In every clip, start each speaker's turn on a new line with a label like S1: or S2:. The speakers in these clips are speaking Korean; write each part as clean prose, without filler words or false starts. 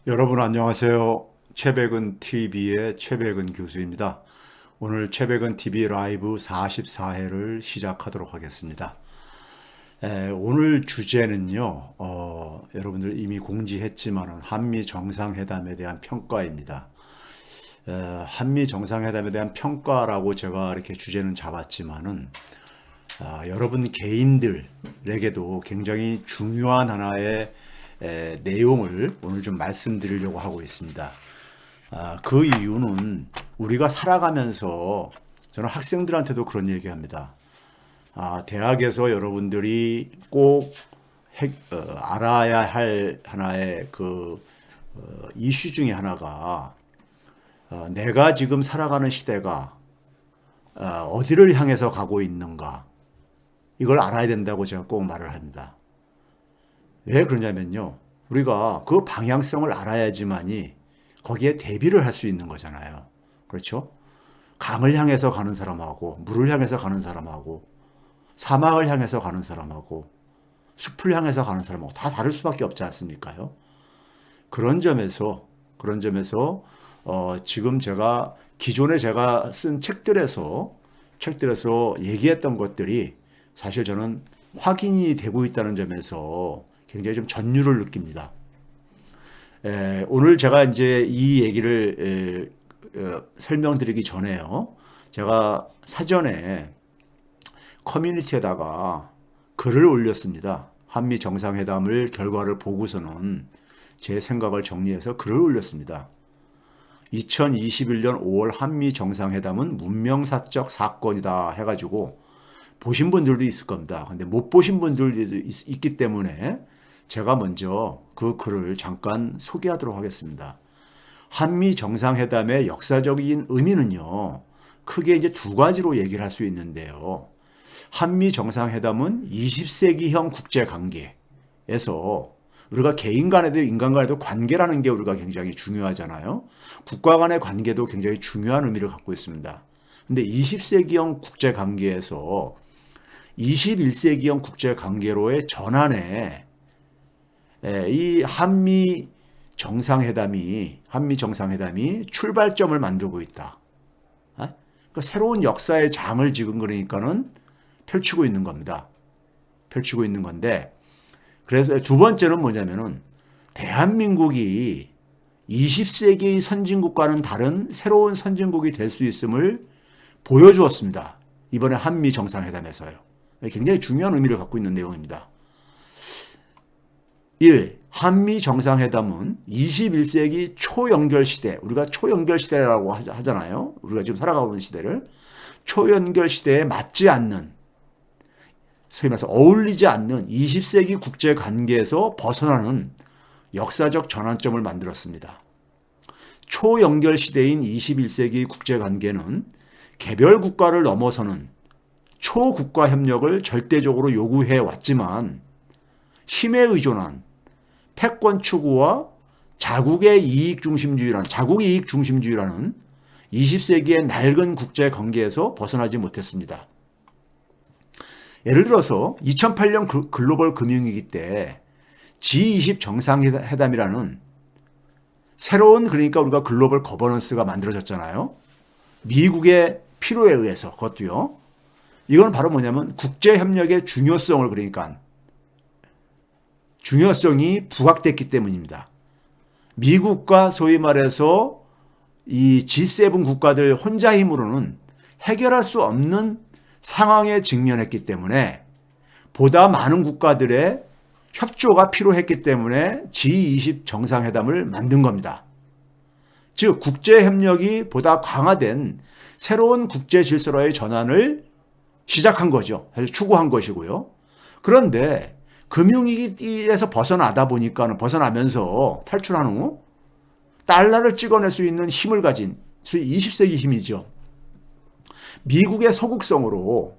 S1: 여러분 안녕하세요. 최백은 TV의 최백은 교수입니다. 오늘 최백은 TV 라이브 44회를 시작하도록 하겠습니다. 오늘 주제는요, 여러분들 이미 공지했지만 한미 정상회담에 대한 평가입니다. 한미 정상회담에 대한 평가라고 제가 이렇게 주제는 잡았지만은 여러분 개인들에게도 굉장히 중요한 하나의 내용을 오늘 좀 말씀드리려고 하고 있습니다. 그 이유는 우리가 살아가면서 저는 학생들한테도 그런 얘기합니다. 대학에서 여러분들이 꼭 알아야 할 하나의 이슈 중에 하나가 내가 지금 살아가는 시대가 어디를 향해서 가고 있는가 이걸 알아야 된다고 제가 꼭 말을 합니다. 왜 그러냐면요. 우리가 그 방향성을 알아야지만이 거기에 대비를 할 수 있는 거잖아요. 그렇죠? 강을 향해서 가는 사람하고, 물을 향해서 가는 사람하고, 사막을 향해서 가는 사람하고, 숲을 향해서 가는 사람하고 다 다를 수밖에 없지 않습니까요? 그런 점에서 지금 제가 기존에 제가 쓴 책들에서 얘기했던 것들이 사실 저는 확인이 되고 있다는 점에서 굉장히 좀 전율을 느낍니다. 오늘 제가 이제 이 얘기를 설명드리기 전에요. 제가 사전에 커뮤니티에다가 글을 올렸습니다. 한미 정상회담을 결과를 보고서는 제 생각을 정리해서 글을 올렸습니다. 2021년 5월 한미 정상회담은 문명사적 사건이다 해가지고 보신 분들도 있을 겁니다. 근데 못 보신 분들도 있기 때문에 제가 먼저 그 글을 잠깐 소개하도록 하겠습니다. 한미 정상회담의 역사적인 의미는요, 크게 이제 두 가지로 얘기를 할 수 있는데요. 한미 정상회담은 20세기형 국제 관계에서 우리가 개인 간에도 인간 간에도 관계라는 게 우리가 굉장히 중요하잖아요. 국가 간의 관계도 굉장히 중요한 의미를 갖고 있습니다. 근데 20세기형 국제 관계에서 21세기형 국제 관계로의 전환에 이 한미 정상회담이 출발점을 만들고 있다. 그러니까 새로운 역사의 장을 지금 그러니까는 펼치고 있는 겁니다. 펼치고 있는 건데, 그래서 두 번째는 뭐냐면은 대한민국이 20세기의 선진국과는 다른 새로운 선진국이 될 수 있음을 보여주었습니다. 이번에 한미 정상회담에서요. 굉장히 중요한 의미를 갖고 있는 내용입니다. 1. 한미 정상회담은 21세기 초연결 시대, 우리가 초연결 시대라고 하잖아요. 우리가 지금 살아가고 있는 시대를 초연결 시대에 맞지 않는, 소위 말해서 어울리지 않는 20세기 국제 관계에서 벗어나는 역사적 전환점을 만들었습니다. 초연결 시대인 21세기 국제 관계는 개별 국가를 넘어서는 초국가 협력을 절대적으로 요구해 왔지만 힘에 의존한 패권 추구와 자국의 이익 중심주의라는 20세기의 낡은 국제 관계에서 벗어나지 못했습니다. 예를 들어서 2008년 글로벌 금융위기 때 G20 정상회담이라는 새로운, 그러니까 우리가 글로벌 거버넌스가 만들어졌잖아요. 미국의 필요에 의해서. 그것도요. 이건 바로 뭐냐면 국제협력의 중요성이 부각됐기 때문입니다. 미국과 소위 말해서 이 G7 국가들 혼자 힘으로는 해결할 수 없는 상황에 직면했기 때문에 보다 많은 국가들의 협조가 필요했기 때문에 G20 정상회담을 만든 겁니다. 즉 국제협력이 보다 강화된 새로운 국제 질서로의 전환을 시작한 거죠. 사실 추구한 것이고요. 그런데 금융위기에서 벗어나면서 탈출한 후 달러를 찍어낼 수 있는 힘을 가진 소위 20세기 힘이죠. 미국의 소극성으로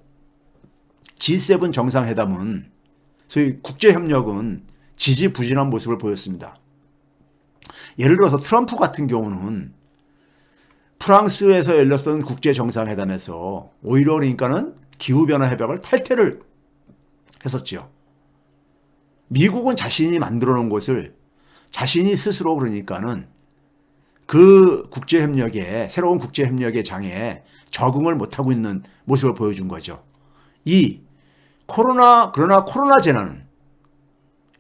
S1: G7 정상회담은, 소위 국제협력은 지지부진한 모습을 보였습니다. 예를 들어서 트럼프 같은 경우는 프랑스에서 열렸던 국제정상회담에서 오히려 그러니까는 기후변화 협약을 탈퇴를 했었죠. 미국은 자신이 만들어 놓은 것을 자신이 스스로 그러니까는 그 국제협력에, 새로운 국제협력의 장에 적응을 못하고 있는 모습을 보여준 거죠. 그러나 코로나 재난은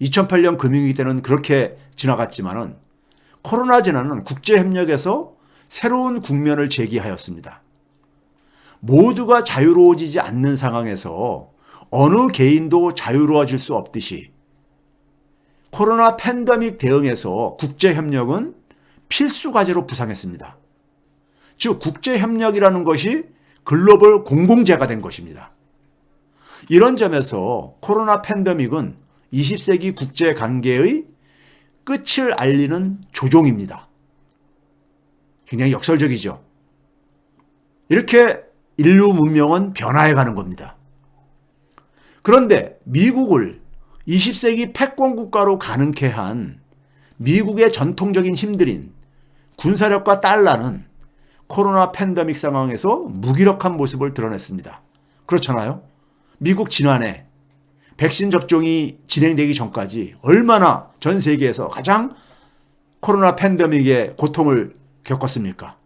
S1: 2008년 금융위기 때는 그렇게 지나갔지만은 코로나 재난은 국제협력에서 새로운 국면을 제기하였습니다. 모두가 자유로워지지 않는 상황에서 어느 개인도 자유로워질 수 없듯이 코로나 팬데믹 대응에서 국제협력은 필수 과제로 부상했습니다. 즉 국제협력이라는 것이 글로벌 공공재가 된 것입니다. 이런 점에서 코로나 팬데믹은 20세기 국제관계의 끝을 알리는 조종입니다. 굉장히 역설적이죠. 이렇게 인류 문명은 변화해가는 겁니다. 그런데 미국을 20세기 패권 국가로 가능케 한 미국의 전통적인 힘들인 군사력과 달러는 코로나 팬데믹 상황에서 무기력한 모습을 드러냈습니다. 그렇잖아요. 미국 지난해 백신 접종이 진행되기 전까지 얼마나 전 세계에서 가장 코로나 팬데믹의 고통을 겪었습니까?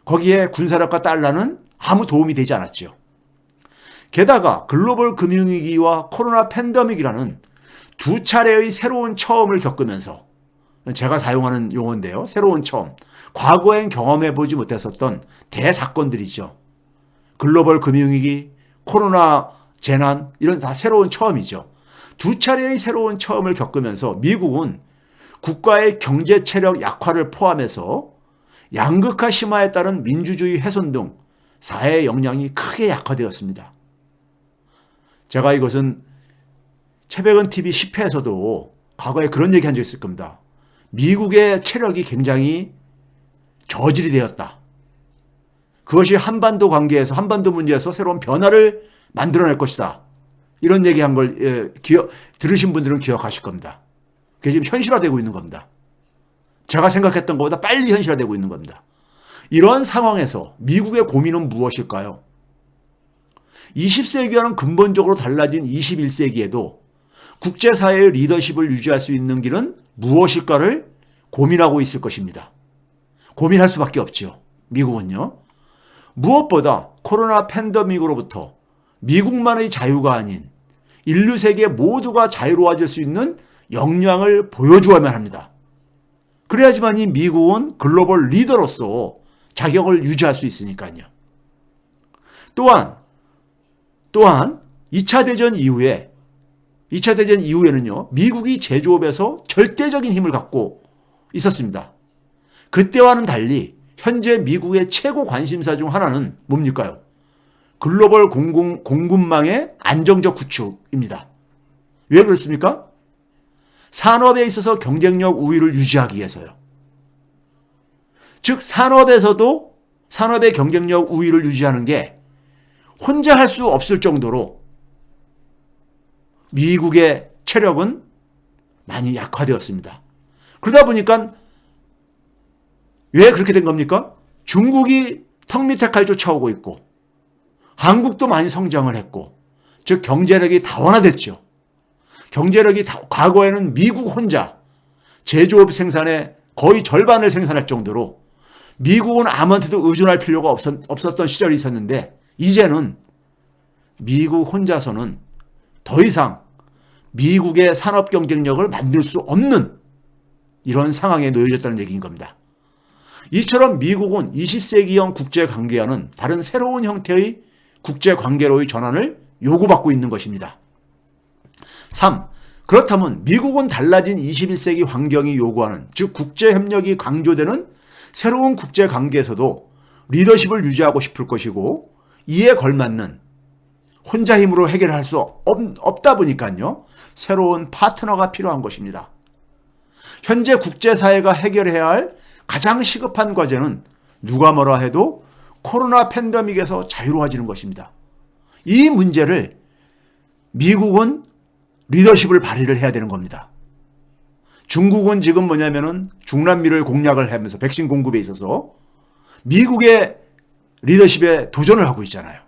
S1: 거기에 군사력과 달러는 아무 도움이 되지 않았죠. 게다가 글로벌 금융위기와 코로나 팬데믹이라는 두 차례의 새로운 처음을 겪으면서, 제가 사용하는 용어인데요. 새로운 처음. 과거엔 경험해보지 못했었던 대사건들이죠. 글로벌 금융위기, 코로나 재난, 이런 다 새로운 처음이죠. 두 차례의 새로운 처음을 겪으면서 미국은 국가의 경제 체력 약화를 포함해서 양극화 심화에 따른 민주주의 훼손 등 사회의 역량이 크게 약화되었습니다. 제가 이것은 최백은 TV 10회에서도 과거에 그런 얘기 한 적 있을 겁니다. 미국의 체력이 굉장히 저질이 되었다. 그것이 한반도 관계에서, 한반도 문제에서 새로운 변화를 만들어낼 것이다. 이런 얘기한 걸 들으신 분들은 기억하실 겁니다. 그게 지금 현실화되고 있는 겁니다. 제가 생각했던 것보다 빨리 현실화되고 있는 겁니다. 이런 상황에서 미국의 고민은 무엇일까요? 20세기와는 근본적으로 달라진 21세기에도 국제사회의 리더십을 유지할 수 있는 길은 무엇일까를 고민하고 있을 것입니다. 고민할 수밖에 없지요. 미국은요. 무엇보다 코로나 팬데믹으로부터 미국만의 자유가 아닌 인류 세계 모두가 자유로워질 수 있는 역량을 보여주어야만 합니다. 그래야지만 이 미국은 글로벌 리더로서 자격을 유지할 수 있으니까요. 또한 2차 대전 이후에는요, 미국이 제조업에서 절대적인 힘을 갖고 있었습니다. 그때와는 달리 현재 미국의 최고 관심사 중 하나는 뭡니까요? 글로벌 공급망의 안정적 구축입니다. 왜 그렇습니까? 산업에 있어서 경쟁력 우위를 유지하기 위해서요. 즉 산업에서도 산업의 경쟁력 우위를 유지하는 게 혼자 할 수 없을 정도로 미국의 체력은 많이 약화되었습니다. 그러다 보니까 왜 그렇게 된 겁니까? 중국이 턱 밑에 칼 쫓아오고 있고 한국도 많이 성장을 했고, 즉 경제력이 다원화됐죠. 경제력이 과거에는 미국 혼자 제조업 생산의 거의 절반을 생산할 정도로 미국은 아무한테도 의존할 필요가 없었던 시절이 있었는데, 이제는 미국 혼자서는 더 이상 미국의 산업 경쟁력을 만들 수 없는 이런 상황에 놓여졌다는 얘기인 겁니다. 이처럼 미국은 20세기형 국제관계와는 다른 새로운 형태의 국제관계로의 전환을 요구받고 있는 것입니다. 3. 그렇다면 미국은 달라진 21세기 환경이 요구하는, 즉 국제협력이 강조되는 새로운 국제관계에서도 리더십을 유지하고 싶을 것이고, 이에 걸맞는 혼자 힘으로 해결할 수 없다 보니까요, 새로운 파트너가 필요한 것입니다. 현재 국제사회가 해결해야 할 가장 시급한 과제는 누가 뭐라 해도 코로나 팬데믹에서 자유로워지는 것입니다. 이 문제를 미국은 리더십을 발휘를 해야 되는 겁니다. 중국은 지금 뭐냐면은 중남미를 공략을 하면서 백신 공급에 있어서 미국의 리더십에 도전을 하고 있잖아요.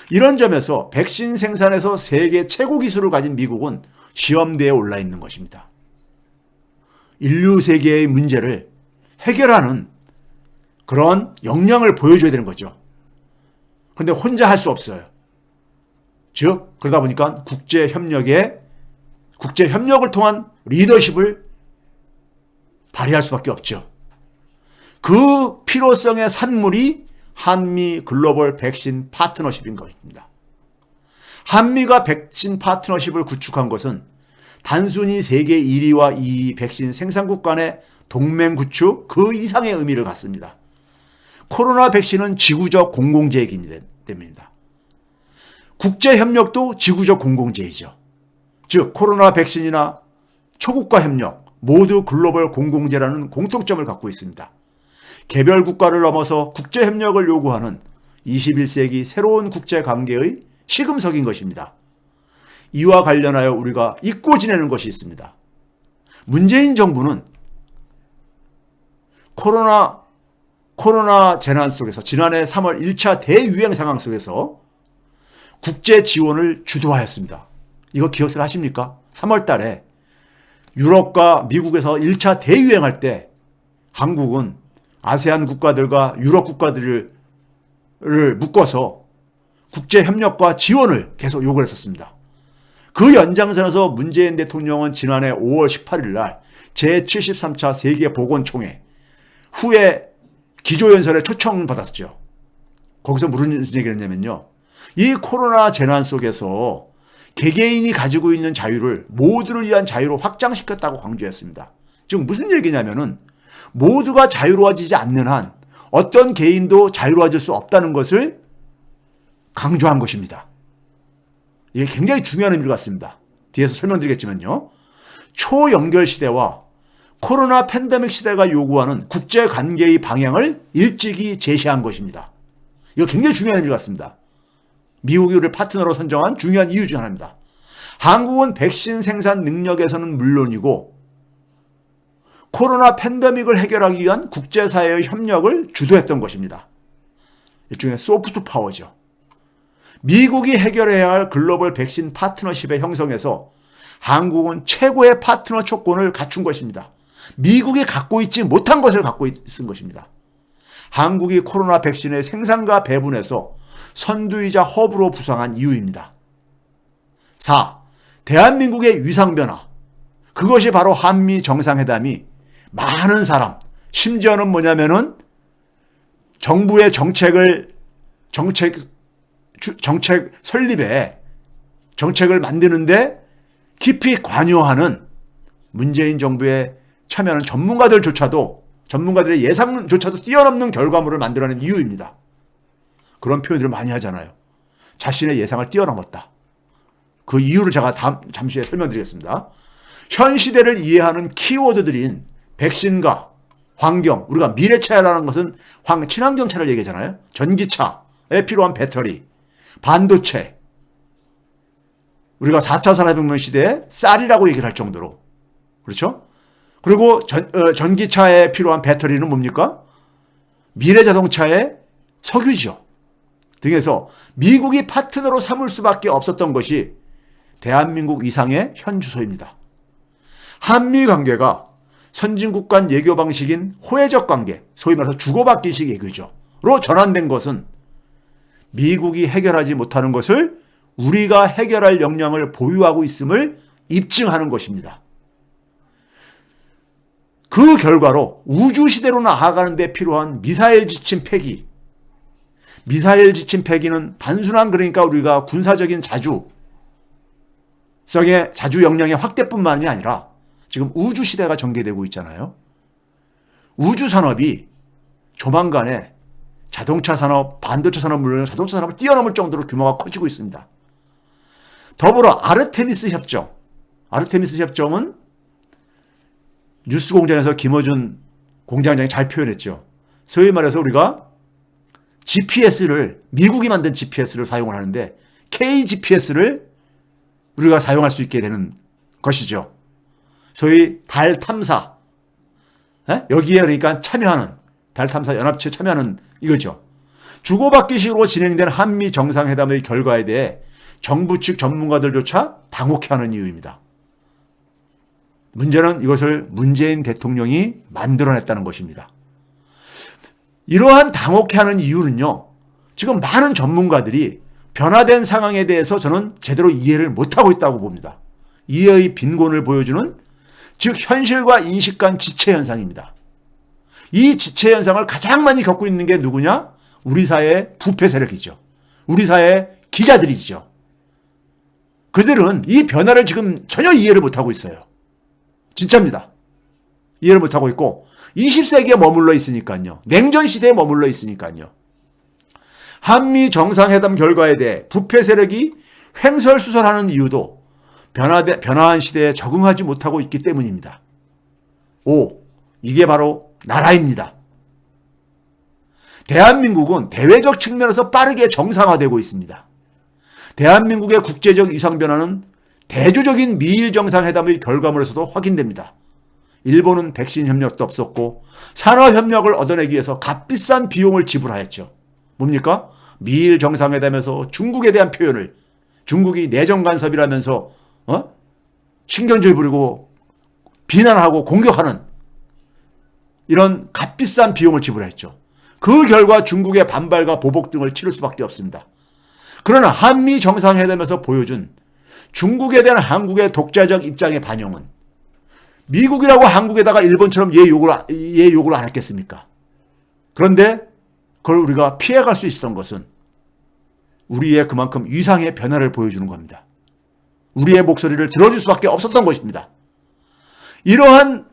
S1: 이런 점에서 백신 생산에서 세계 최고 기술을 가진 미국은 시험대에 올라 있는 것입니다. 인류 세계의 문제를 해결하는 그런 역량을 보여줘야 되는 거죠. 근데 혼자 할 수 없어요. 즉 그러다 보니까 국제협력을 통한 리더십을 발휘할 수밖에 없죠. 그 필요성의 산물이 한미 글로벌 백신 파트너십인 것입니다. 한미가 백신 파트너십을 구축한 것은 단순히 세계 1위와 2위 백신 생산국 간의 동맹 구축 그 이상의 의미를 갖습니다. 코로나 백신은 지구적 공공재이기 때문입니다. 국제협력도 지구적 공공재이죠. 즉 코로나 백신이나 초국가 협력 모두 글로벌 공공재라는 공통점을 갖고 있습니다. 개별 국가를 넘어서 국제협력을 요구하는 21세기 새로운 국제관계의 시금석인 것입니다. 이와 관련하여 우리가 잊고 지내는 것이 있습니다. 문재인 정부는 코로나 재난 속에서 지난해 3월 1차 대유행 상황 속에서 국제 지원을 주도하였습니다. 이거 기억들 하십니까? 3월 달에 유럽과 미국에서 1차 대유행할 때 한국은 아세안 국가들과 유럽 국가들을 묶어서 국제협력과 지원을 계속 요구를 했었습니다. 그 연장선에서 문재인 대통령은 지난해 5월 18일 날 제73차 세계보건총회 후에 기조연설에 초청받았죠. 거기서 무슨 얘기를 했냐면요. 이 코로나 재난 속에서 개개인이 가지고 있는 자유를 모두를 위한 자유로 확장시켰다고 강조했습니다. 즉 무슨 얘기냐면은 모두가 자유로워지지 않는 한 어떤 개인도 자유로워질 수 없다는 것을 강조한 것입니다. 이게 굉장히 중요한 의미를 갖습니다. 뒤에서 설명드리겠지만요. 초연결 시대와 코로나 팬데믹 시대가 요구하는 국제관계의 방향을 일찍이 제시한 것입니다. 이거 굉장히 중요한 의미를 갖습니다. 미국이 우리를 파트너로 선정한 중요한 이유 중 하나입니다. 한국은 백신 생산 능력에서는 물론이고 코로나 팬데믹을 해결하기 위한 국제사회의 협력을 주도했던 것입니다. 일종의 소프트 파워죠. 미국이 해결해야 할 글로벌 백신 파트너십의 형성에서 한국은 최고의 파트너 조건을 갖춘 것입니다. 미국이 갖고 있지 못한 것을 갖고 있은 것입니다. 한국이 코로나 백신의 생산과 배분에서 선두이자 허브로 부상한 이유입니다. 4. 대한민국의 위상변화. 그것이 바로 한미 정상회담이 많은 사람, 심지어는 뭐냐면은 정부의 정책 설립에 정책을 만드는데 깊이 관여하는 문재인 정부의 참여하는 전문가들의 예상조차도 뛰어넘는 결과물을 만들어낸 이유입니다. 그런 표현들을 많이 하잖아요. 자신의 예상을 뛰어넘었다. 그 이유를 제가 잠시 후에 설명드리겠습니다. 현 시대를 이해하는 키워드들인 백신과 환경, 우리가 미래차라는 것은 친환경차를 얘기하잖아요. 전기차에 필요한 배터리, 반도체, 우리가 4차 산업혁명 시대에 쌀이라고 얘기를 할 정도로, 그렇죠? 그리고 전기차에 필요한 배터리는 뭡니까? 미래자동차의 석유죠. 등에서 미국이 파트너로 삼을 수밖에 없었던 것이 대한민국 이상의 현 주소입니다. 한미 관계가 선진국 간 외교 방식인 호혜적 관계, 소위 말해서 주고받기식 외교죠.로 전환된 것은 미국이 해결하지 못하는 것을 우리가 해결할 역량을 보유하고 있음을 입증하는 것입니다. 그 결과로 우주시대로 나아가는 데 필요한 미사일 지침 폐기. 미사일 지침 폐기는 단순한 그러니까 우리가 군사적인 자주 역량의 확대뿐만이 아니라 지금 우주시대가 전개되고 있잖아요. 우주산업이 조만간에 자동차 산업, 반도체 산업 물론 자동차 산업을 뛰어넘을 정도로 규모가 커지고 있습니다. 더불어 아르테미스 협정은 뉴스공장에서 김어준 공장장이 잘 표현했죠. 소위 말해서 우리가 GPS를 미국이 만든 GPS를 사용을 하는데 KGPS를 우리가 사용할 수 있게 되는 것이죠. 소위 달 탐사, 여기에 그러니까 참여하는 달 탐사 연합체에 참여하는 이거죠. 주고받기식으로 진행된 한미 정상회담의 결과에 대해 정부 측 전문가들조차 당혹해하는 이유입니다. 문제는 이것을 문재인 대통령이 만들어냈다는 것입니다. 이러한 당혹해하는 이유는요. 지금 많은 전문가들이 변화된 상황에 대해서 저는 제대로 이해를 못하고 있다고 봅니다. 이해의 빈곤을 보여주는 즉 현실과 인식 간 지체 현상입니다. 이 지체 현상을 가장 많이 겪고 있는 게 누구냐? 우리 사회의 부패 세력이죠. 우리 사회의 기자들이죠. 그들은 이 변화를 지금 전혀 이해를 못하고 있어요. 진짜입니다. 이해를 못하고 있고 20세기에 머물러 있으니까요. 냉전 시대에 머물러 있으니까요. 한미 정상회담 결과에 대해 부패 세력이 횡설수설하는 이유도 변화한 시대에 적응하지 못하고 있기 때문입니다. 5. 이게 바로 나라입니다. 대한민국은 대외적 측면에서 빠르게 정상화되고 있습니다. 대한민국의 국제적 위상 변화는 대조적인 미일 정상회담의 결과물에서도 확인됩니다. 일본은 백신 협력도 없었고 산업협력을 얻어내기 위해서 값비싼 비용을 지불하였죠. 뭡니까? 미일 정상회담에서 중국에 대한 표현을 중국이 내정 간섭이라면서 신경질 부리고 비난하고 공격하는 이런 값비싼 비용을 지불했죠. 그 결과 중국의 반발과 보복 등을 치를 수밖에 없습니다. 그러나 한미 정상회담에서 보여준 중국에 대한 한국의 독자적 입장의 반영은 미국이라고 한국에다가 일본처럼 얘 욕을 안 했겠습니까? 그런데 그걸 우리가 피해갈 수 있었던 것은 우리의 그만큼 위상의 변화를 보여주는 겁니다. 우리의 목소리를 들어줄 수밖에 없었던 것입니다. 이러한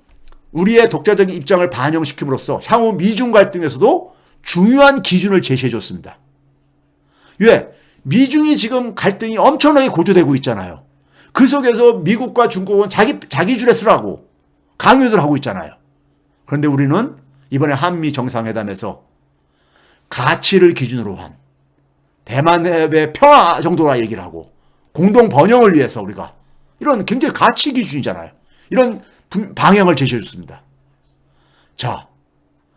S1: 우리의 독자적인 입장을 반영시킴으로써 향후 미중 갈등에서도 중요한 기준을 제시해 줬습니다. 왜? 미중이 지금 갈등이 엄청나게 고조되고 있잖아요. 그 속에서 미국과 중국은 자기 줄에 쓰라고 강요를 하고 있잖아요. 그런데 우리는 이번에 한미 정상회담에서 가치를 기준으로 한 대만해협의 평화 정도라 얘기를 하고 공동 번영을 위해서 우리가 이런 굉장히 가치 기준이잖아요. 이런 방향을 제시해 줬습니다. 자,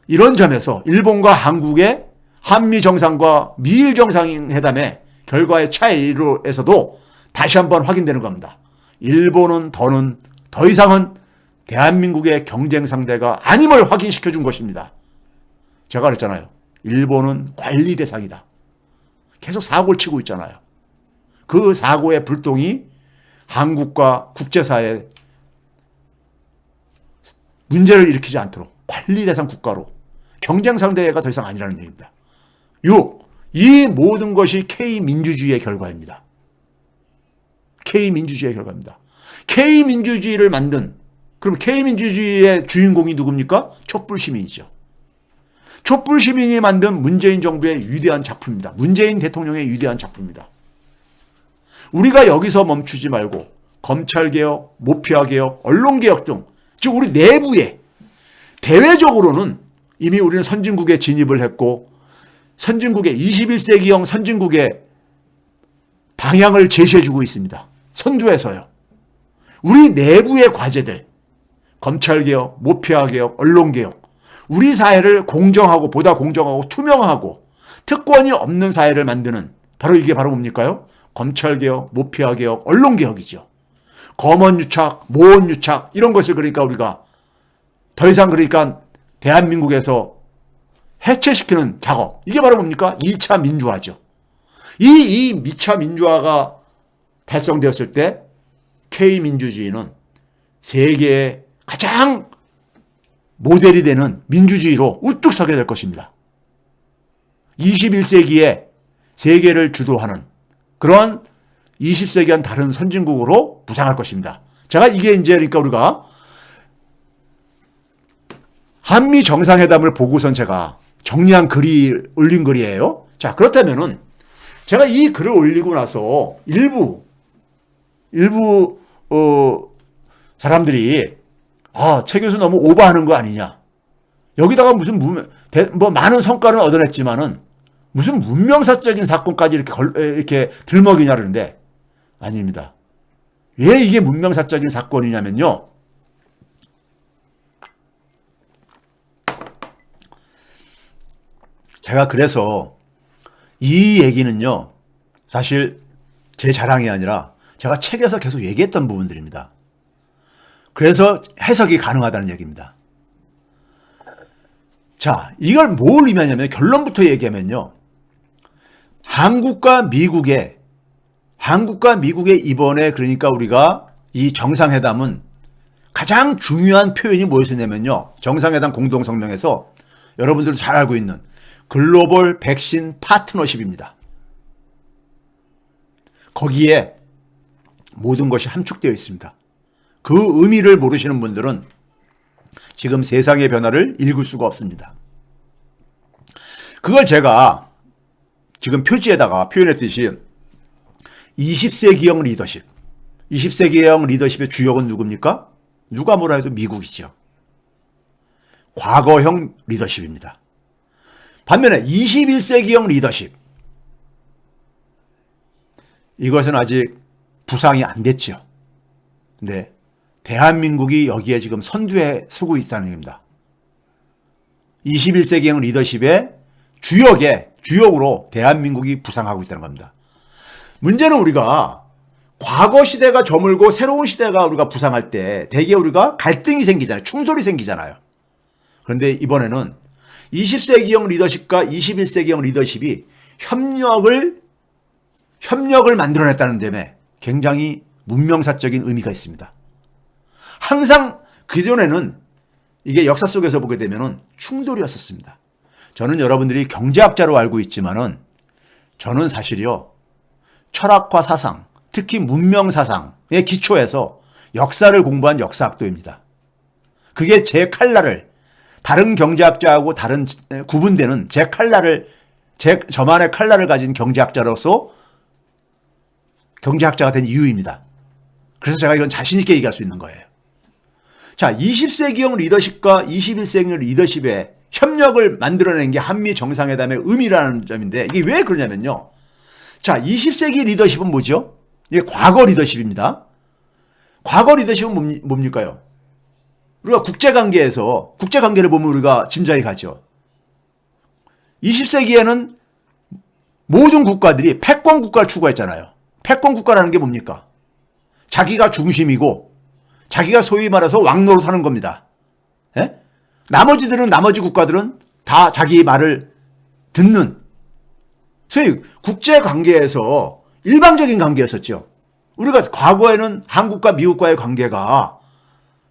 S1: 이런 점에서 일본과 한국의 한미 정상과 미일 정상회담의 결과의 차이로에서도 다시 한번 확인되는 겁니다. 일본은 더 이상은 대한민국의 경쟁 상대가 아님을 확인시켜 준 것입니다. 제가 그랬잖아요. 일본은 관리 대상이다. 계속 사고를 치고 있잖아요. 그 사고의 불똥이 한국과 국제사회에 문제를 일으키지 않도록 관리 대상 국가로 경쟁 상대가 더 이상 아니라는 얘기입니다. 6. 이 모든 것이 K민주주의의 결과입니다. K민주주의의 결과입니다. K민주주의를 만든 그럼 K민주주의의 주인공이 누굽니까? 촛불시민이죠. 촛불시민이 만든 문재인 정부의 위대한 작품입니다. 문재인 대통령의 위대한 작품입니다. 우리가 여기서 멈추지 말고 검찰개혁, 모피아개혁, 언론개혁 등 즉 우리 내부에 대외적으로는 이미 우리는 선진국에 진입을 했고 선진국의 21세기형 선진국의 방향을 제시해주고 있습니다. 선두에서요. 우리 내부의 과제들 검찰개혁, 모피아개혁, 언론개혁 우리 사회를 공정하고 보다 공정하고 투명하고 특권이 없는 사회를 만드는 이게 바로 뭡니까요? 검찰개혁, 모피아개혁, 언론개혁이죠. 검언유착, 모언유착 이런 것을 그러니까 우리가 더 이상 그러니까 대한민국에서 해체시키는 작업 이게 바로 뭡니까? 2차 민주화죠. 이 2차 민주화가 달성되었을 때 K민주주의는 세계의 가장 모델이 되는 민주주의로 우뚝 서게 될 것입니다. 21세기에 세계를 주도하는 그런 20세기와는 다른 선진국으로 부상할 것입니다. 제가 이게 이제 그러니까 우리가 한미 정상회담을 보고선 제가 정리한 글이 올린 글이에요. 자, 그렇다면은 제가 이 글을 올리고 나서 일부 사람들이 최 교수 너무 오버하는 거 아니냐. 여기다가 무슨 많은 성과는 얻어냈지만은 무슨 문명사적인 사건까지 이렇게 들먹이냐 그러는데 아닙니다. 왜 이게 문명사적인 사건이냐면요. 제가 그래서 이 얘기는요. 사실 제 자랑이 아니라 제가 책에서 계속 얘기했던 부분들입니다. 그래서 해석이 가능하다는 얘기입니다. 자, 이걸 뭘 의미하냐면 결론부터 얘기하면요. 한국과 미국의 이번에 그러니까 우리가 이 정상회담은 가장 중요한 표현이 뭐였냐면요. 정상회담 공동성명에서 여러분들도 잘 알고 있는 글로벌 백신 파트너십입니다. 거기에 모든 것이 함축되어 있습니다. 그 의미를 모르시는 분들은 지금 세상의 변화를 읽을 수가 없습니다. 그걸 제가 지금 표지에다가 표현했듯이 20세기형 리더십. 20세기형 리더십의 주역은 누굽니까? 누가 뭐라 해도 미국이죠. 과거형 리더십입니다. 반면에 21세기형 리더십. 이것은 아직 부상이 안 됐죠. 근데 대한민국이 여기에 지금 선두에 서고 있다는 겁니다. 21세기형 리더십의 주역으로 대한민국이 부상하고 있다는 겁니다. 문제는 우리가 과거 시대가 저물고 새로운 시대가 우리가 부상할 때 대개 우리가 갈등이 생기잖아요. 충돌이 생기잖아요. 그런데 이번에는 20세기형 리더십과 21세기형 리더십이 협력을 만들어냈다는 점에 굉장히 문명사적인 의미가 있습니다. 항상 그전에는 이게 역사 속에서 보게 되면은 충돌이었었습니다. 저는 여러분들이 경제학자로 알고 있지만은 저는 사실요, 철학과 사상, 특히 문명사상의 기초에서 역사를 공부한 역사학도입니다. 그게 제 칼날을 다른 경제학자하고 다른 구분되는 저만의 칼날을 가진 경제학자로서 경제학자가 된 이유입니다. 그래서 제가 이건 자신 있게 얘기할 수 있는 거예요. 자, 20세기형 리더십과 21세기형 리더십의 협력을 만들어낸 게 한미 정상회담의 의미라는 점인데 이게 왜 그러냐면요. 자, 20세기 리더십은 뭐죠? 이게 과거 리더십입니다. 과거 리더십은 뭡니까요? 우리가 국제관계를 보면 우리가 짐작이 가죠. 20세기에는 모든 국가들이 패권 국가를 추구했잖아요. 패권 국가라는 게 뭡니까? 자기가 중심이고 자기가 소위 말해서 왕노릇하는 겁니다. 예? 나머지 국가들은 다 자기 말을 듣는, 소위 국제관계에서 일방적인 관계였었죠. 우리가 과거에는 한국과 미국과의 관계가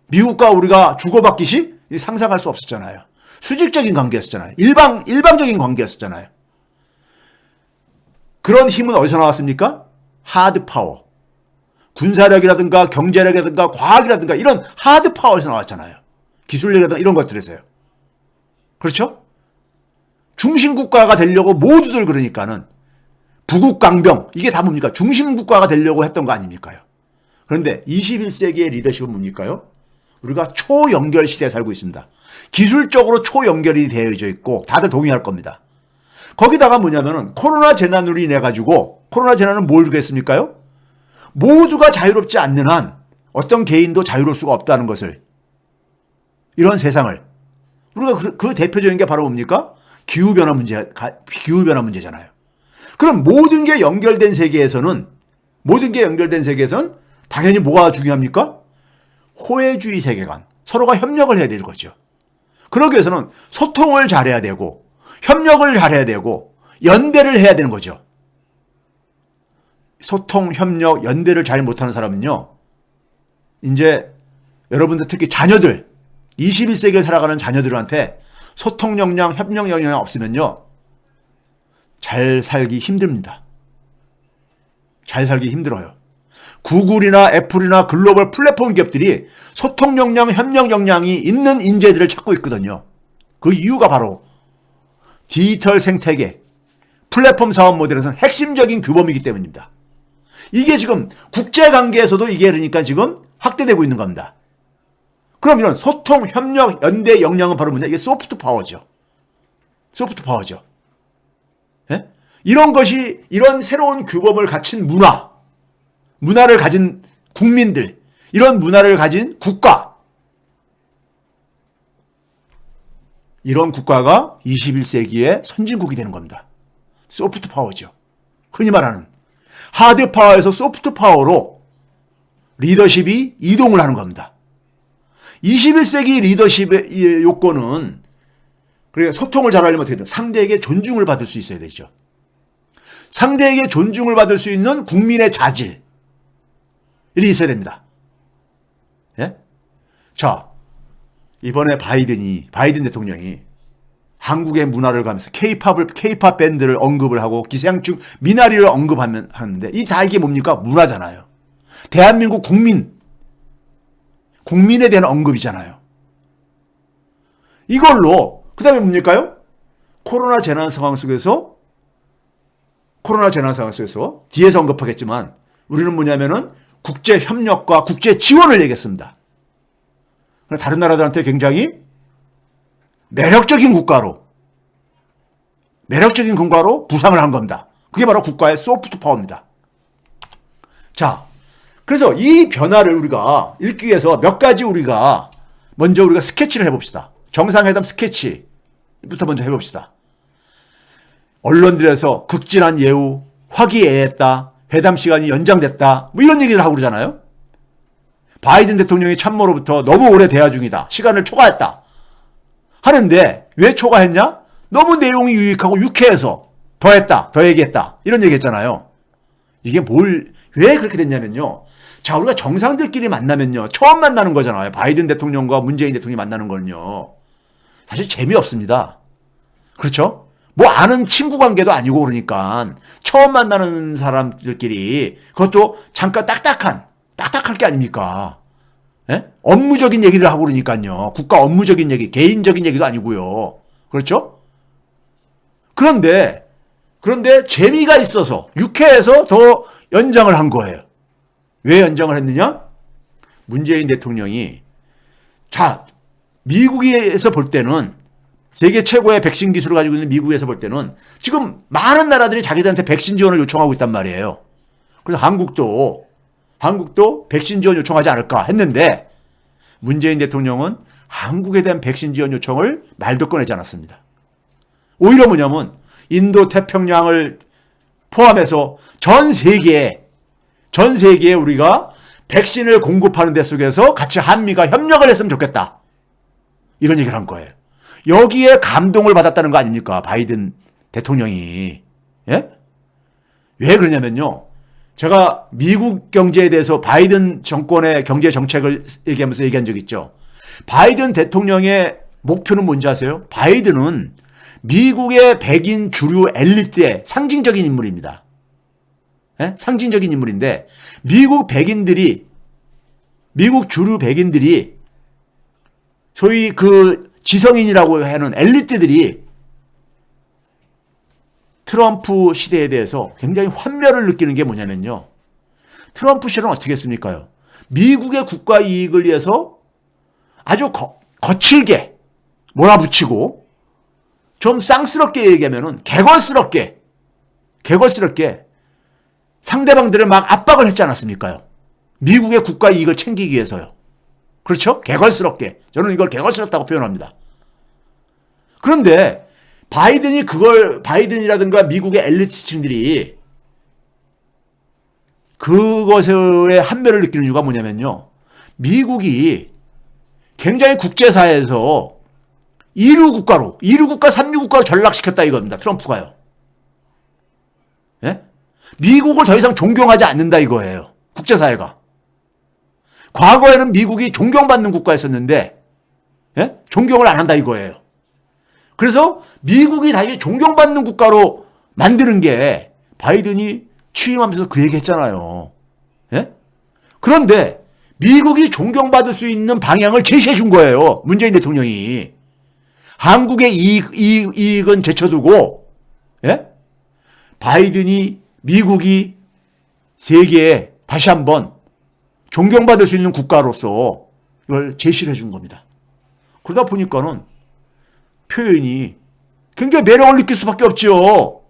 S1: 미국과 우리가 주고받기식 상상할 수 없었잖아요. 수직적인 관계였었잖아요. 일방적인 관계였었잖아요. 그런 힘은 어디서 나왔습니까? 하드 파워. 군사력이라든가 경제력이라든가 과학이라든가 이런 하드 파워에서 나왔잖아요. 기술력이라든가 이런 것들에서요. 그렇죠? 중심국가가 되려고 모두들 그러니까는 부국강병 이게 다 뭡니까? 중심국가가 되려고 했던 거 아닙니까요? 그런데 21세기의 리더십은 뭡니까요? 우리가 초연결 시대에 살고 있습니다. 기술적으로 초연결이 되어져 있고 다들 동의할 겁니다. 거기다가 뭐냐면은 코로나 재난으로 인해 가지고 코로나 재난은 뭘 주겠습니까요? 모두가 자유롭지 않는 한 어떤 개인도 자유로울 수가 없다는 것을, 이런 세상을 우리가 그 대표적인 게 바로 뭡니까? 기후변화 문제잖아요. 그럼 모든 게 연결된 세계에서는 당연히 뭐가 중요합니까? 호혜주의 세계관, 서로가 협력을 해야 되는 거죠. 그러기 위해서는 소통을 잘해야 되고 협력을 잘해야 되고 연대를 해야 되는 거죠. 소통, 협력, 연대를 잘 못하는 사람은요, 이제 여러분들 특히 자녀들, 21세기를 살아가는 자녀들한테 소통 역량, 협력 역량이 없으면요, 잘 살기 힘듭니다. 잘 살기 힘들어요. 구글이나 애플이나 글로벌 플랫폼 기업들이 소통 역량, 협력 역량이 있는 인재들을 찾고 있거든요. 그 이유가 바로 디지털 생태계, 플랫폼 사업 모델에서는 핵심적인 규범이기 때문입니다. 이게 지금 국제관계에서도 이게 그러니까 지금 확대되고 있는 겁니다. 그럼 이런 소통, 협력, 연대 역량은 바로 뭐냐? 이게 소프트 파워죠. 소프트 파워죠. 예? 이런 것이, 이런 새로운 규범을 갖춘 문화를 가진 국민들, 이런 문화를 가진 국가, 이런 국가가 21세기의 선진국이 되는 겁니다. 소프트 파워죠. 흔히 말하는 하드 파워에서 소프트 파워로 리더십이 이동을 하는 겁니다. 21세기 리더십의 요건은, 그러니까 소통을 잘하려면 어떻게 돼요? 상대에게 존중을 받을 수 있어야 되죠. 상대에게 존중을 받을 수 있는 국민의 자질이 있어야 됩니다. 예? 자, 이번에 바이든 대통령이 한국의 문화를 가면서 K-팝 밴드를 언급을 하고 기생충 미나리를 하는데 이 다 이게 뭡니까? 문화잖아요. 대한민국 국민에 대한 언급이잖아요. 이걸로 그 다음에 뭡니까요? 코로나 재난 상황 속에서 뒤에서 언급하겠지만 우리는 뭐냐면은 국제 협력과 국제 지원을 얘기했습니다. 다른 나라들한테 굉장히 매력적인 국가로 부상을 한 겁니다. 그게 바로 국가의 소프트 파워입니다. 자, 그래서 이 변화를 우리가 읽기 위해서 몇 가지 먼저 우리가 스케치를 해봅시다. 정상회담 스케치부터 먼저 해봅시다. 언론들에서 극진한 예우, 화기애애했다, 회담 시간이 연장됐다, 뭐 이런 얘기를 하고 그러잖아요. 바이든 대통령이 참모로부터 너무 오래 대화 중이다, 시간을 초과했다 하는데 왜 초과했냐? 너무 내용이 유익하고 유쾌해서 더 얘기했다, 이런 얘기 했잖아요. 이게 왜 그렇게 됐냐면요. 자, 우리가 정상들끼리 만나면요, 처음 만나는 거잖아요. 바이든 대통령과 문재인 대통령이 만나는 거는요, 사실 재미없습니다. 그렇죠? 뭐 아는 친구 관계도 아니고 그러니까 처음 만나는 사람들끼리, 그것도 잠깐 딱딱할 게 아닙니까? 예? 업무적인 얘기를 하고 그러니까요. 국가 업무적인 얘기, 개인적인 얘기도 아니고요. 그렇죠? 그런데 재미가 있어서 유쾌해서 더 연장을 한 거예요. 왜 연장을 했느냐? 문재인 대통령이, 자, 미국에서 볼 때는, 세계 최고의 백신 기술을 가지고 있는 미국에서 볼 때는 지금 많은 나라들이 자기들한테 백신 지원을 요청하고 있단 말이에요. 그래서 한국도 백신 지원 요청하지 않을까 했는데 문재인 대통령은 한국에 대한 백신 지원 요청을 말도 꺼내지 않았습니다. 오히려 뭐냐면 인도 태평양을 포함해서 전 세계에 우리가 백신을 공급하는 데 속에서 같이 한미가 협력을 했으면 좋겠다, 이런 얘기를 한 거예요. 여기에 감동을 받았다는 거 아닙니까? 바이든 대통령이. 예? 왜 그러냐면요, 제가 미국 경제에 대해서 바이든 정권의 경제 정책을 얘기하면서 얘기한 적 있죠. 바이든 대통령의 목표는 뭔지 아세요? 바이든은 미국의 백인 주류 엘리트의 상징적인 인물입니다. 예? 상징적인 인물인데 미국 주류 백인들이 소위 그 지성인이라고 하는 엘리트들이 트럼프 시대에 대해서 굉장히 환멸을 느끼는 게 뭐냐면요, 트럼프 시대는 어떻게 했습니까? 미국의 국가 이익을 위해서 아주 거칠게 몰아붙이고, 좀 쌍스럽게 얘기하면은 개걸스럽게 상대방들을 막 압박을 했지 않았습니까? 미국의 국가 이익을 챙기기 위해서요. 그렇죠? 개걸스럽게. 저는 이걸 개걸스럽다고 표현합니다. 그런데 바이든이라든가 미국의 엘리트층들이 그것에 한멸을 느끼는 이유가 뭐냐면요, 미국이 굉장히 국제사회에서 2류 국가, 3류 국가로 전락시켰다 이겁니다. 트럼프가요. 예? 미국을 더 이상 존경하지 않는다 이거예요. 국제사회가. 과거에는 미국이 존경받는 국가였었는데, 예? 존경을 안 한다 이거예요. 그래서 미국이 다시 존경받는 국가로 만드는 게 바이든이 취임하면서 그 얘기 했잖아요. 예? 그런데 미국이 존경받을 수 있는 방향을 제시해 준 거예요. 문재인 대통령이. 한국의 이익은 제쳐두고, 예? 미국이 세계에 다시 한번 존경받을 수 있는 국가로서 이걸 제시를 해준 겁니다. 그러다 보니까는 표현이 굉장히 매력을 느낄 수밖에 없죠.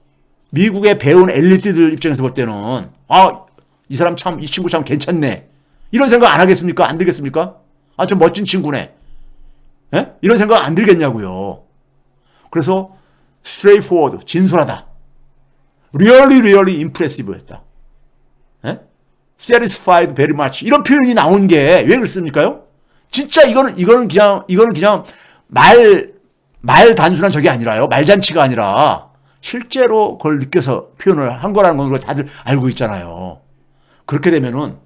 S1: 미국의 배운 엘리트들 입장에서 볼 때는, 이 친구 참 괜찮네, 이런 생각 안 하겠습니까? 안 들겠습니까? 저 멋진 친구네, 예? 이런 생각 안 들겠냐고요. 그래서 straightforward, 진솔하다, really impressive 했다, 예? satisfied very much, 이런 표현이 나온 게 왜 그렇습니까요? 진짜 이거는 그냥 말 단순한 적이 아니라요. 말잔치가 아니라 실제로 그걸 느껴서 표현을 한 거라는 걸 다들 알고 있잖아요. 그렇게 되면은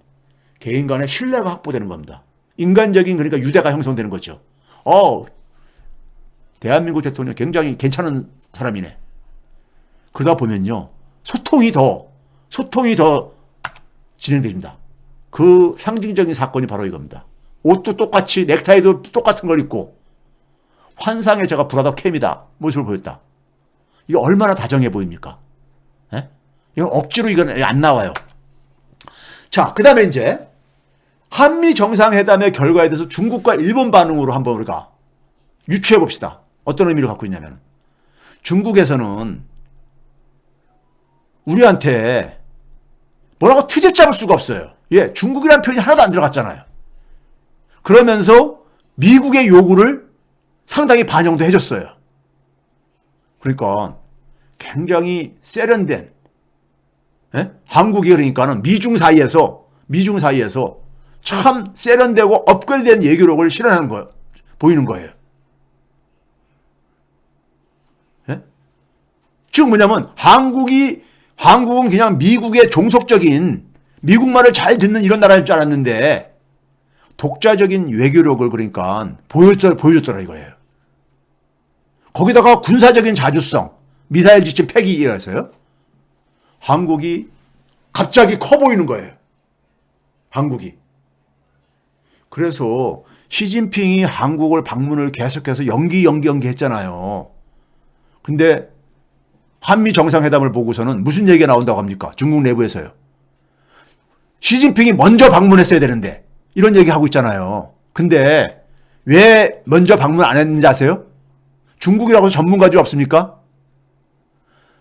S1: 개인 간의 신뢰가 확보되는 겁니다. 인간적인 그러니까 유대가 형성되는 거죠. 대한민국 대통령 굉장히 괜찮은 사람이네. 그러다 보면요. 소통이 더 진행됩니다. 그 상징적인 사건이 바로 이겁니다. 옷도 똑같이 넥타이도 똑같은 걸 입고 환상의 제가 브라더 캠이다 모습을 보였다. 이게 얼마나 다정해 보입니까? 예? 이건 억지로 이건 안 나와요. 자, 그 다음에 이제 한미 정상회담의 결과에 대해서 중국과 일본 반응으로 한번 우리가 유추해 봅시다. 어떤 의미를 갖고 있냐면 중국에서는 우리한테 뭐라고 트집 잡을 수가 없어요. 예, 중국이라는 표현이 하나도 안 들어갔잖아요. 그러면서 미국의 요구를 상당히 반영도 해줬어요. 그러니까 굉장히 세련된, 예? 한국이 그러니까는 미중 사이에서 참 세련되고 업그레이드된 외교력을 실현하는 거 보이는 거예요. 예? 즉 뭐냐면 한국은 그냥 미국의 종속적인 미국 말을 잘 듣는 이런 나라일 줄 알았는데 독자적인 외교력을 그러니까 보여줬더라 이거예요. 거기다가 군사적인 자주성, 미사일 지침 폐기에서요. 한국이 갑자기 커 보이는 거예요. 한국이. 그래서 시진핑이 한국을 방문을 계속해서 연기 했잖아요. 근데 한미 정상회담을 보고서는 무슨 얘기가 나온다고 합니까? 중국 내부에서요. 시진핑이 먼저 방문했어야 되는데 이런 얘기하고 있잖아요. 근데 왜 먼저 방문 안 했는지 아세요? 중국이라고 전문가들이 없습니까?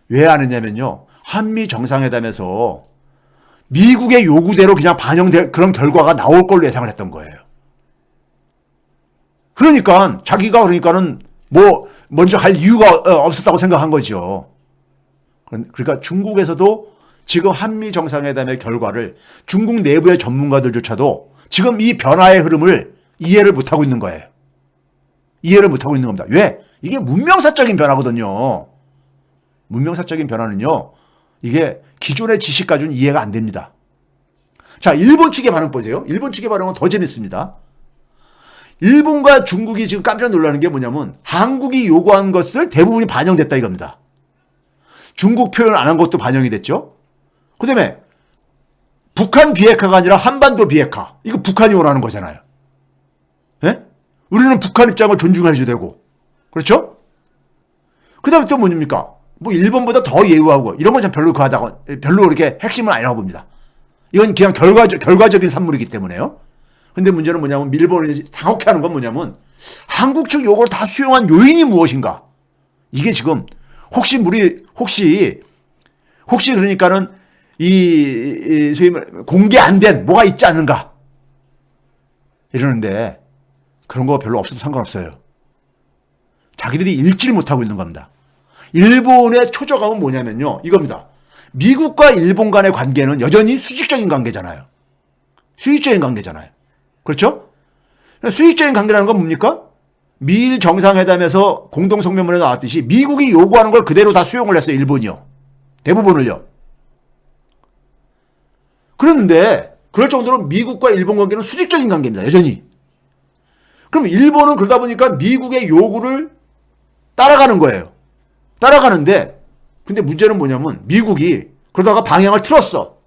S1: 왜 안 했냐면요. 한미 정상회담에서 미국의 요구대로 그냥 반영될 그런 결과가 나올 걸로 예상을 했던 거예요. 그러니까 자기가 그러니까는 뭐 먼저 갈 이유가 없었다고 생각한 거죠. 그러니까 중국에서도 지금 한미 정상회담의 결과를 중국 내부의 전문가들조차도 지금 이 변화의 흐름을 이해를 못하고 있는 거예요. 이해를 못하고 있는 겁니다. 왜? 이게 문명사적인 변화거든요. 문명사적인 변화는요. 이게 기존의 지식 가지고는 이해가 안 됩니다. 자, 일본 측의 반응 보세요. 일본 측의 반응은 더 재밌습니다. 일본과 중국이 지금 깜짝 놀라는 게 뭐냐면 한국이 요구한 것을 대부분이 반영됐다 이겁니다. 중국 표현 안 한 것도 반영이 됐죠. 그 다음에 북한 비핵화가 아니라 한반도 비핵화. 이거 북한이 원하는 거잖아요. 예? 우리는 북한 입장을 존중해줘야 되고. 그렇죠? 그 다음에 또 뭡니까? 뭐 일본보다 더 예우하고 이런 건 좀 별로 이렇게 핵심은 아니라고 봅니다. 이건 그냥 결과적인 산물이기 때문에요. 근데 문제는 뭐냐면 일본이 당혹해하는 건 뭐냐면 한국 측 요구를 다 수용한 요인이 무엇인가? 이게 지금 혹시 그러니까는 소위 공개 안 된 뭐가 있지 않는가? 이러는데 그런 거 별로 없어도 상관없어요. 자기들이 읽지를 못하고 있는 겁니다. 일본의 초저감은 뭐냐면요. 이겁니다. 미국과 일본 간의 관계는 여전히 수직적인 관계잖아요. 수직적인 관계잖아요. 그렇죠? 수직적인 관계라는 건 뭡니까? 미일 정상회담에서 공동성명문에 나왔듯이 미국이 요구하는 걸 그대로 다 수용을 했어요. 일본이요. 대부분을요. 그랬는데 그럴 정도로 미국과 일본 관계는 수직적인 관계입니다. 여전히. 그럼 일본은 그러다 보니까 미국의 요구를 따라가는 거예요. 따라가는데 근데 문제는 뭐냐면 미국이 그러다가 방향을 틀었어.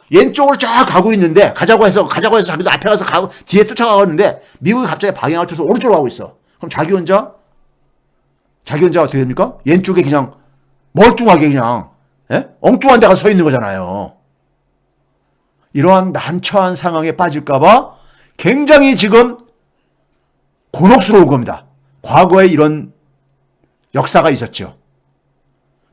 S1: 왼쪽으로 쫙 가고 있는데 가자고 해서 자기도 앞에 가서 가고 뒤에 쫓아가고 있는데 미국이 갑자기 방향을 틀어서 오른쪽으로 가고 있어. 그럼 자기 혼자 어떻게 됩니까? 왼쪽에 그냥 멀뚱하게 그냥 엉뚱한 데가 서 있는 거잖아요. 이러한 난처한 상황에 빠질까봐 굉장히 지금 곤혹스러운 겁니다. 과거에 이런 역사가 있었죠.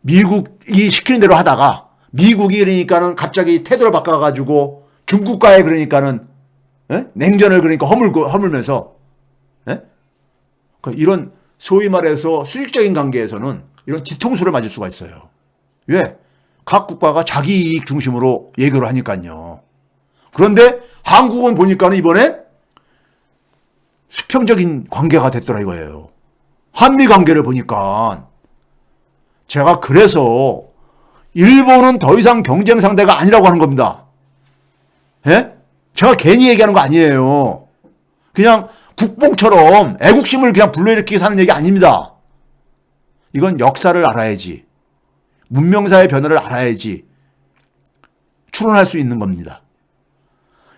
S1: 미국이 시키는 대로 하다가 미국이 그러니까는 갑자기 태도를 바꿔가지고 중국과의 그러니까는 냉전을 그러니까 허물면서 이런 소위 말해서 수직적인 관계에서는 이런 뒤통수를 맞을 수가 있어요. 왜? 각 국가가 자기 이익 중심으로 예교를 하니까요. 그런데 한국은 보니까는 이번에 수평적인 관계가 됐더라 이거예요. 한미 관계를 보니까 제가 그래서 일본은 더 이상 경쟁 상대가 아니라고 하는 겁니다. 예? 제가 괜히 얘기하는 거 아니에요. 그냥 국뽕처럼 애국심을 그냥 불러일으키게 사는 얘기 아닙니다. 이건 역사를 알아야지, 문명사의 변화를 알아야지 추론할 수 있는 겁니다.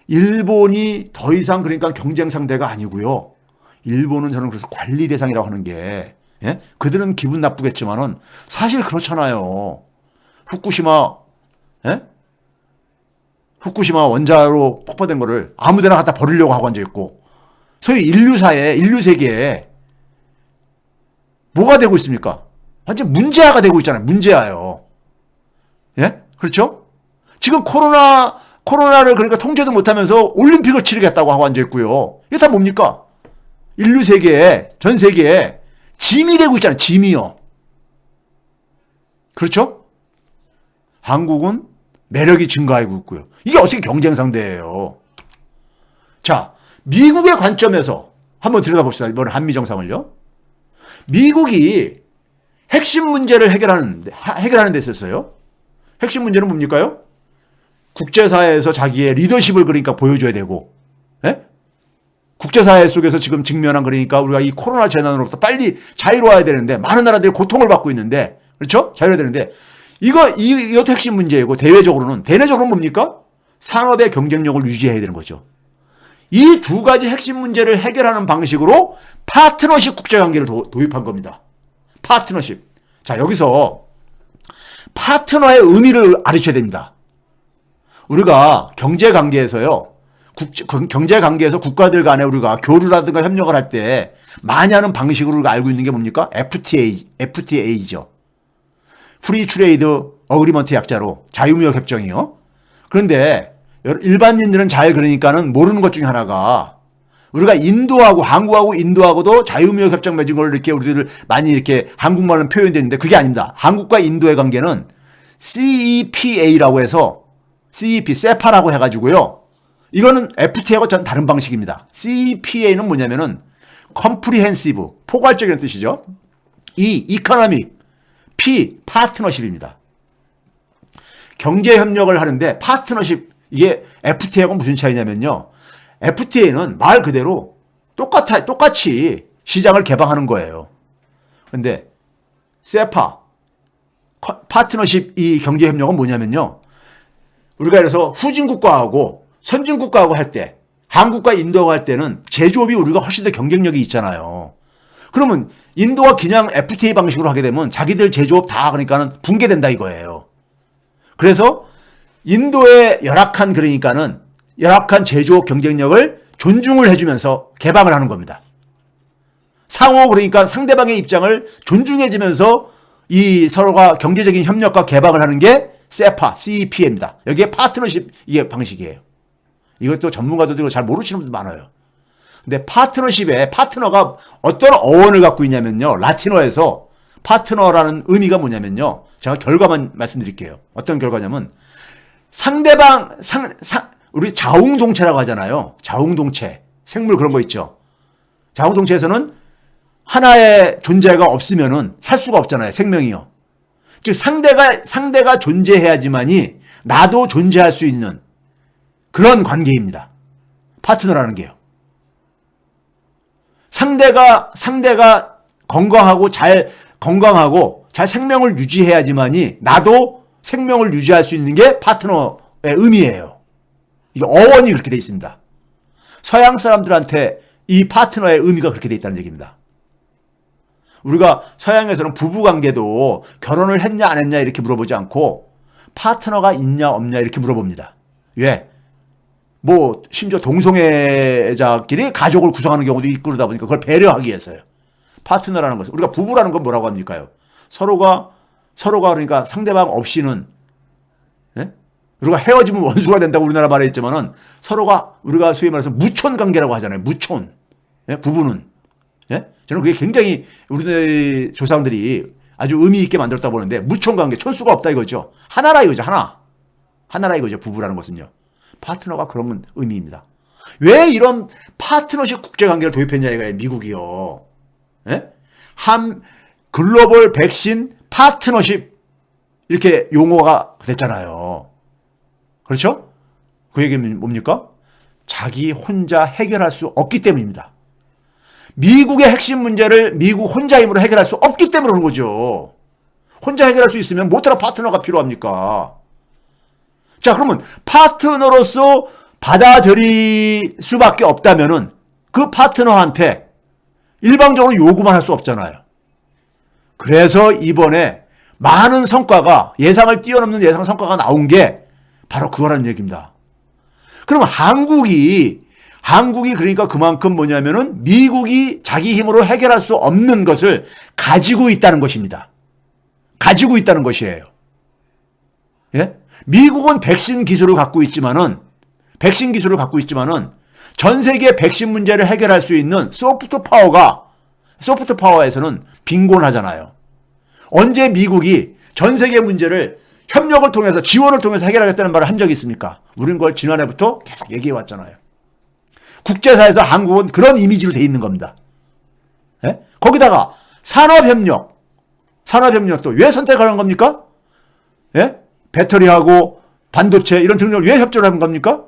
S1: 일본이 더 이상 그러니까 경쟁 상대가 아니고요. 일본은 저는 그래서 관리 대상이라고 하는 게, 예? 그들은 기분 나쁘겠지만은 사실 그렇잖아요. 후쿠시마, 예? 후쿠시마 원자로 폭파된 거를 아무데나 갖다 버리려고 하고 앉아있고, 소위 인류사에, 인류세계에 뭐가 되고 있습니까? 완전 문제아가 되고 있잖아요. 문제아요. 예? 그렇죠? 지금 코로나를 그러니까 통제도 못하면서 올림픽을 치르겠다고 하고 앉아있고요. 이게 다 뭡니까? 인류세계에, 전 세계에 짐이 되고 있잖아요. 짐이요. 그렇죠? 한국은 매력이 증가하고 있고요. 이게 어떻게 경쟁 상대예요? 자, 미국의 관점에서 한번 들여다봅시다. 이번 한미 정상을요. 미국이 핵심 문제를 해결하는 데 있었어요. 핵심 문제는 뭡니까요? 국제사회에서 자기의 리더십을 그러니까 보여줘야 되고, 예? 국제사회 속에서 지금 직면한 그러니까 우리가 이 코로나 재난으로부터 빨리 자유로워야 되는데 많은 나라들이 고통을 받고 있는데, 그렇죠? 자유로워야 되는데 이것도 핵심 문제이고, 대내적으로는 뭡니까? 산업의 경쟁력을 유지해야 되는 거죠. 이 두 가지 핵심 문제를 해결하는 방식으로 파트너십 국제관계를 도입한 겁니다. 파트너십. 자, 여기서 파트너의 의미를 알으셔야 됩니다. 우리가 경제관계에서요, 경제관계에서 국가들 간에 우리가 교류라든가 협력을 할 때 많이 하는 방식으로 우리가 알고 있는 게 뭡니까? FTA죠. 프리 트레이드 어그리먼트 약자로 자유무역 협정이요. 그런데 일반인들은 잘 그러니까는 모르는 것 중에 하나가, 우리가 인도하고 한국하고 인도하고도 자유무역 협정 맺은 걸 이렇게 우리들 많이 이렇게 한국말로 표현되는데 그게 아닙니다. 한국과 인도의 관계는 CEPA라고 해서 세파라고 해가지고요. 이거는 FTA하고 전 다른 방식입니다. CEPA는 뭐냐면은 comprehensive, 포괄적인 뜻이죠. economic, 파트너십입니다. 경제 협력을 하는데 파트너십, 이게 FTA하고 무슨 차이냐면요. FTA는 말 그대로 똑같이 시장을 개방하는 거예요. 근데 세파, 파트너십 이 경제 협력은 뭐냐면요. 우리가 그래서 후진국가하고 선진국가하고 할 때, 한국과 인도가 할 때는 제조업이 우리가 훨씬 더 경쟁력이 있잖아요. 그러면 인도가 그냥 FTA 방식으로 하게 되면 자기들 제조업 다 그러니까는 붕괴된다 이거예요. 그래서 인도의 열악한 제조업 경쟁력을 존중을 해주면서 개방을 하는 겁니다. 상호 그러니까 상대방의 입장을 존중해주면서 이 서로가 경제적인 협력과 개방을 하는 게 세파, CEPA입니다. 여기에 파트너십 이게 방식이에요. 이것도 전문가들도 잘 모르시는 분들 많아요. 근데 파트너십에 파트너가 어떤 어원을 갖고 있냐면요. 라틴어에서 파트너라는 의미가 뭐냐면요. 제가 결과만 말씀드릴게요. 어떤 결과냐면 상대방, 우리 자웅동체라고 하잖아요. 자웅동체. 생물 그런 거 있죠. 자웅동체에서는 하나의 존재가 없으면은 살 수가 없잖아요. 생명이요. 즉 상대가 존재해야지만이 나도 존재할 수 있는 그런 관계입니다. 파트너라는 게요. 상대가 건강하고 잘 생명을 유지해야지만이 나도 생명을 유지할 수 있는 게 파트너의 의미예요. 이게 어원이 그렇게 돼 있습니다. 서양 사람들한테 이 파트너의 의미가 그렇게 돼 있다는 얘기입니다. 우리가 서양에서는 부부관계도 결혼을 했냐 안 했냐 이렇게 물어보지 않고 파트너가 있냐 없냐 이렇게 물어봅니다. 왜? 뭐 심지어 동성애자끼리 가족을 구성하는 경우도 있고 그러다 보니까 그걸 배려하기 위해서요. 파트너라는 것은, 우리가 부부라는 건 뭐라고 합니까요? 서로가 그러니까 상대방 없이는, 예? 우리가 헤어지면 원수가 된다고 우리나라 말에 있지만은 서로가 우리가 소위 말해서 무촌 관계라고 하잖아요. 무촌. 예? 부부는. 예? 저는 그게 굉장히 우리들 조상들이 아주 의미 있게 만들었다 보는데, 무촌 관계, 촌수가 없다 이거죠. 하나라 이거죠. 하나라 이거죠. 부부라는 것은요. 파트너가 그런 의미입니다. 왜 이런 파트너십 국제관계를 도입했냐 이거예요. 미국이요. 예? 글로벌 백신 파트너십 이렇게 용어가 됐잖아요. 그렇죠? 그 얘기는 뭡니까? 자기 혼자 해결할 수 없기 때문입니다. 미국의 핵심 문제를 미국 혼자 힘으로 해결할 수 없기 때문에 그런 거죠. 혼자 해결할 수 있으면 뭐더라 파트너가 필요합니까? 자, 그러면 파트너로서 받아들일 수밖에 없다면은 그 파트너한테 일방적으로 요구만 할 수 없잖아요. 그래서 이번에 많은 성과가 예상을 뛰어넘는 예상 성과가 나온 게 바로 그거라는 얘기입니다. 그럼 한국이 그러니까 그만큼 뭐냐면은 미국이 자기 힘으로 해결할 수 없는 것을 가지고 있다는 것입니다. 가지고 있다는 것이에요. 예? 미국은 백신 기술을 갖고 있지만은 전 세계 백신 문제를 해결할 수 있는 소프트 파워에서는 빈곤하잖아요. 언제 미국이 전 세계 문제를 협력을 통해서 지원을 통해서 해결하겠다는 말을 한 적이 있습니까? 우린 그걸 지난해부터 계속 얘기해 왔잖아요. 국제사에서 한국은 그런 이미지로 돼 있는 겁니다. 예? 거기다가 산업협력도 왜 선택하는 겁니까? 예? 배터리하고 반도체 이런 등등을 왜 협조를 하는 겁니까?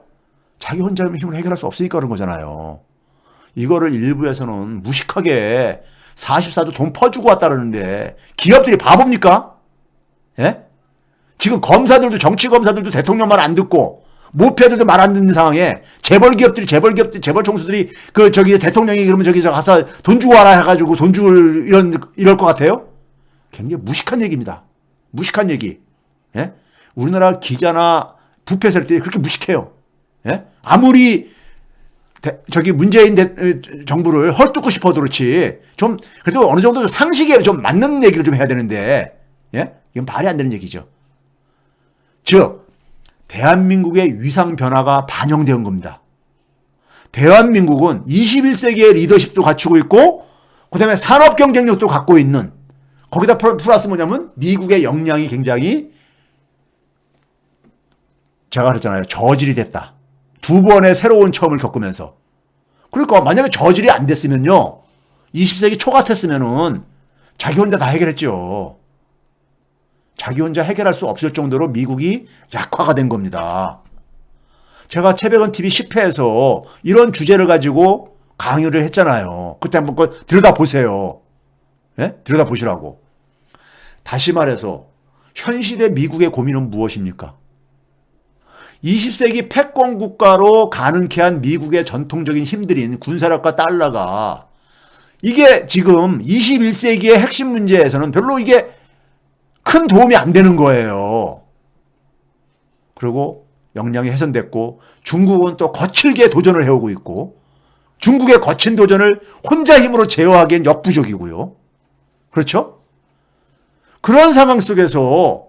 S1: 자기 혼자 힘으로 해결할 수 없으니까 그런 거잖아요. 이거를 일부에서는 무식하게 44조 돈 퍼주고 왔다는데 기업들이 바보입니까? 예? 지금 검사들도 정치 검사들도 대통령 말 안 듣고 모피아들도 말 안 듣는 상황에 재벌 총수들이 대통령이 그러면 저기서 가서 돈 주고 와라 해가지고 돈 줄 이럴 것 같아요? 굉장히 무식한 얘기입니다. 무식한 얘기. 예? 우리나라 기자나 부패 세력들이 그렇게 무식해요. 예? 아무리 문재인 정부를 헐뜯고 싶어도 그렇지 좀 그래도 어느 정도 상식에 좀 맞는 얘기를 좀 해야 되는데 예? 이건 말이 안 되는 얘기죠. 즉 대한민국의 위상 변화가 반영된 겁니다. 대한민국은 21세기의 리더십도 갖추고 있고 그다음에 산업 경쟁력도 갖고 있는 거기다 플러스 뭐냐면 미국의 역량이 굉장히 제가 그랬잖아요. 저질이 됐다. 두 번의 새로운 처음을 겪으면서. 그러니까 만약에 저질이 안 됐으면요. 20세기 초 같았으면은 자기 혼자 다 해결했죠. 자기 혼자 해결할 수 없을 정도로 미국이 약화가 된 겁니다. 제가 최백원 TV 10회에서 이런 주제를 가지고 강의를 했잖아요. 그때 한번 들여다보세요. 예? 들여다보시라고. 다시 말해서 현 시대 미국의 고민은 무엇입니까? 20세기 패권 국가로 가능케 한 미국의 전통적인 힘들인 군사력과 달러가 이게 지금 21세기의 핵심 문제에서는 별로 이게 큰 도움이 안 되는 거예요. 그리고 역량이 훼손됐고 중국은 또 거칠게 도전을 해오고 있고 중국의 거친 도전을 혼자 힘으로 제어하기엔 역부족이고요. 그렇죠? 그런 상황 속에서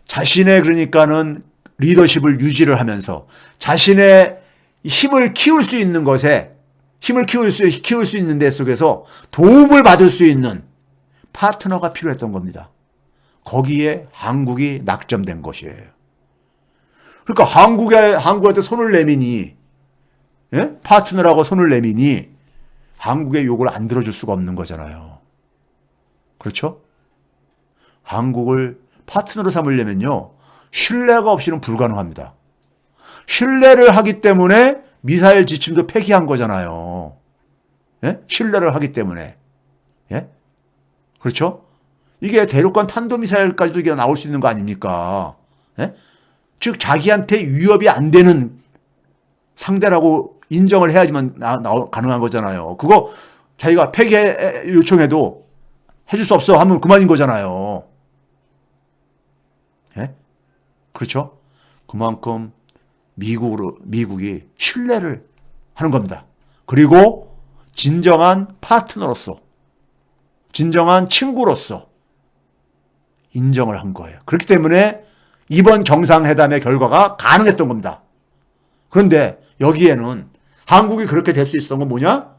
S1: 자신의 그러니까는 리더십을 유지를 하면서 자신의 힘을 키울 수 있는 것에 키울 수 있는 데 속에서 도움을 받을 수 있는 파트너가 필요했던 겁니다. 거기에 한국이 낙점된 것이에요. 그러니까 한국한테 손을 내미니 예? 파트너라고 손을 내미니 한국의 요구를 안 들어줄 수가 없는 거잖아요. 그렇죠? 한국을 파트너로 삼으려면요. 신뢰가 없이는 불가능합니다. 신뢰를 하기 때문에 미사일 지침도 폐기한 거잖아요. 예? 신뢰를 하기 때문에. 예? 그렇죠? 이게 대륙간 탄도미사일까지도 이게 나올 수 있는 거 아닙니까? 예? 즉 자기한테 위협이 안 되는 상대라고 인정을 해야지만 가능한 거잖아요. 그거 자기가 폐기 요청해도 해줄 수 없어 하면 그만인 거잖아요. 예? 그렇죠? 그만큼 미국이 신뢰를 하는 겁니다. 그리고 진정한 파트너로서, 진정한 친구로서 인정을 한 거예요. 그렇기 때문에 이번 정상회담의 결과가 가능했던 겁니다. 그런데 여기에는 한국이 그렇게 될 수 있었던 건 뭐냐?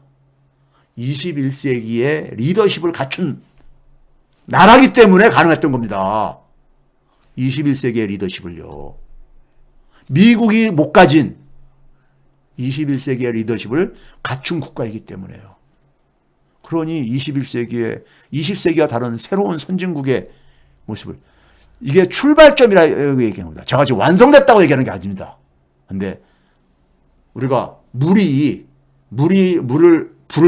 S1: 21세기의 리더십을 갖춘 나라기 때문에 가능했던 겁니다. 21세기의 리더십을요. 미국이 못 가진 21세기의 리더십을 갖춘 국가이기 때문에요. 그러니 20세기와 다른 새로운 선진국의 모습을, 이게 출발점이라고 얘기합니다. 제가 지금 완성됐다고 얘기하는 게 아닙니다. 근데 우리가 불을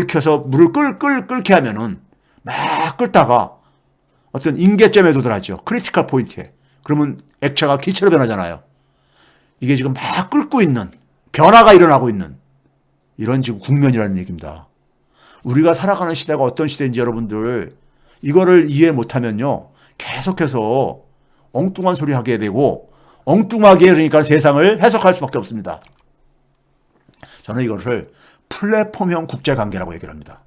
S1: 켜서 물을 끓게 하면은 막 끓다가 어떤 임계점에 도달하죠. 크리티컬 포인트에. 그러면 액체가 기체로 변하잖아요. 이게 지금 막 끓고 있는, 변화가 일어나고 있는 이런 지금 국면이라는 얘기입니다. 우리가 살아가는 시대가 어떤 시대인지 여러분들 이거를 이해 못하면요, 계속해서 엉뚱한 소리 하게 되고 엉뚱하게 그러니까 세상을 해석할 수밖에 없습니다. 저는 이것을 플랫폼형 국제관계라고 얘기를 합니다.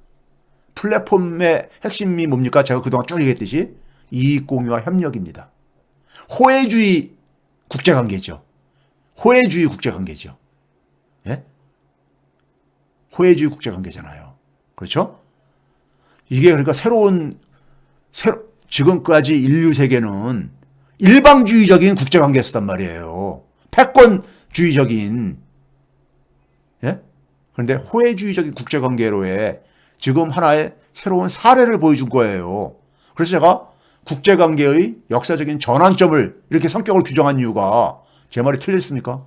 S1: 플랫폼의 핵심이 뭡니까? 제가 그동안 쭉 얘기했듯이 이익공유와 협력입니다. 호혜주의 국제관계죠. 호혜주의 국제관계죠. 예? 호혜주의 국제관계잖아요. 그렇죠? 이게 그러니까 지금까지 인류 세계는 일방주의적인 국제관계였단 말이에요. 패권주의적인. 예? 그런데 호혜주의적인 국제관계로의 지금 하나의 새로운 사례를 보여준 거예요. 그래서 제가 국제관계의 역사적인 전환점을 이렇게 성격을 규정한 이유가 제 말이 틀렸습니까?